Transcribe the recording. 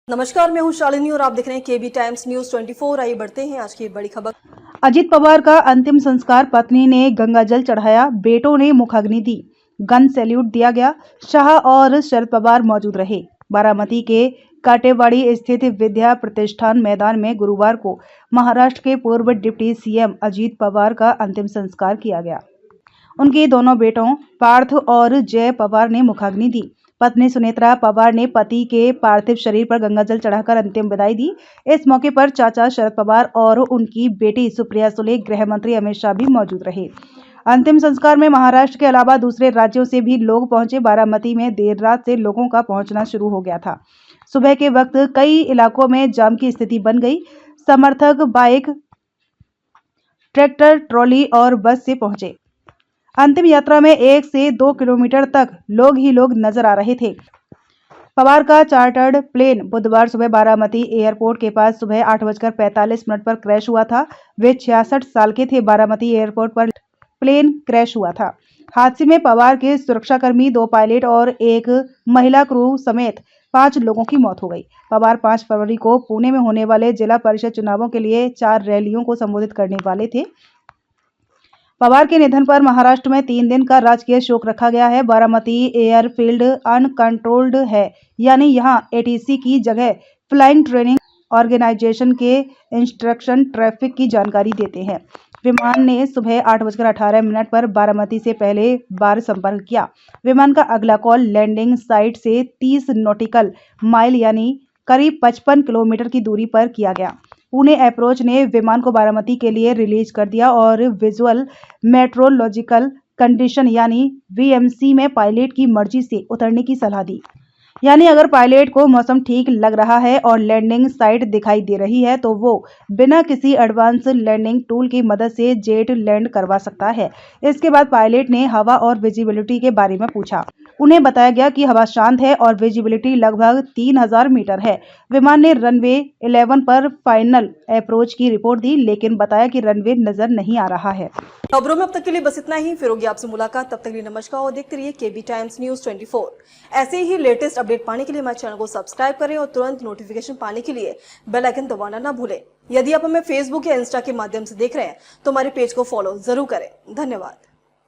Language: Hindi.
नमस्कार, मैं हूं शालिनी और आप देख रहे हैं केबी टाइम्स न्यूज 24। आइए बढ़ते हैं आज की बड़ी खबर। अजित पवार का अंतिम संस्कार, पत्नी ने गंगाजल चढ़ाया, बेटों ने मुखाग्नि दी, गन सैल्यूट दिया गया। शाह और शरद पवार मौजूद रहे। बारामती के काटेवाड़ी स्थित विद्या प्रतिष्ठान मैदान में गुरुवार को महाराष्ट्र के पूर्व डिप्टी सीएम अजित पवार का अंतिम संस्कार किया गया। उनके दोनों बेटों पार्थ और जय पवार ने मुखाग्नि दी। पत्नी सुनेत्रा पवार ने पति के पार्थिव शरीर पर गंगाजल चढ़ाकर अंतिम विदाई दी। इस मौके पर चाचा शरद पवार और उनकी बेटी सुप्रिया सुले, गृह मंत्री अमित शाह भी मौजूद रहे। अंतिम संस्कार में महाराष्ट्र के अलावा दूसरे राज्यों से भी लोग पहुंचे। बारामती में देर रात से लोगों का पहुंचना शुरू हो गया था। सुबह के वक्त कई इलाकों में जाम की स्थिति बन गई। समर्थक बाइक, ट्रैक्टर, ट्रॉली और बस से पहुंचे। अंतिम यात्रा में 1 से 2 किलोमीटर तक लोग ही लोग नजर आ रहे थे। पवार का चार्टर्ड प्लेन बुधवार सुबह बारामती एयरपोर्ट के पास सुबह 8:45 पर क्रैश हुआ था। वे 66 साल के थे। बारामती एयरपोर्ट पर प्लेन क्रैश हुआ था। हादसे में पवार के सुरक्षाकर्मी, 2 पायलट और 1 महिला क्रू समेत 5 लोगों की मौत हो गई। पवार 5 फरवरी को पुणे में होने वाले जिला परिषद चुनावों के लिए 4 रैलियों को संबोधित करने वाले थे। पवार के निधन पर महाराष्ट्र में 3 दिन का राजकीय शोक रखा गया है। बारामती एयरफील्ड अनकंट्रोल्ड है, यानी यहां एटीसी की जगह फ्लाइंग ट्रेनिंग ऑर्गेनाइजेशन के इंस्ट्रक्शन ट्रैफिक की जानकारी देते हैं। विमान ने सुबह 8:18 पर बारामती से पहले बार संपर्क किया। विमान का अगला कॉल लैंडिंग साइट से 30 नॉटिकल माइल यानी करीब 55 किलोमीटर की दूरी पर किया गया। पुणे अप्रोच ने विमान को बारामती के लिए रिलीज कर दिया और विजुअल मेट्रोलॉजिकल कंडीशन यानी वीएमसी में पायलट की मर्जी से उतरने की सलाह दी। यानी अगर पायलट को मौसम ठीक लग रहा है और लैंडिंग साइट दिखाई दे रही है तो वो बिना किसी एडवांस लैंडिंग टूल की मदद से जेट लैंड करवा सकता है। इसके बाद पायलट ने हवा और विजिबिलिटी के बारे में पूछा। उन्हें बताया गया कि हवा शांत है और विजिबिलिटी लगभग 3000 मीटर है। विमान ने रनवे 11 पर फाइनल अप्रोच की रिपोर्ट दी, लेकिन बताया कि रनवे नजर नहीं आ रहा है। खबरों में अब तक के लिए बस इतना ही। फिर होगी आपसे मुलाकात, तब तक के लिए नमस्कार और देखते रहिए केबी टाइम्स न्यूज 24। ऐसे ही लेटेस्ट अपडेट पाने के लिए हमारे चैनल को सब्सक्राइब करें और तुरंत नोटिफिकेशन पाने के लिए बेल आइकन दबाना ना भूलें। यदि आप हमें फेसबुक या इंस्टा के माध्यम से देख रहे हैं तो हमारे पेज को फॉलो जरूर करें। धन्यवाद।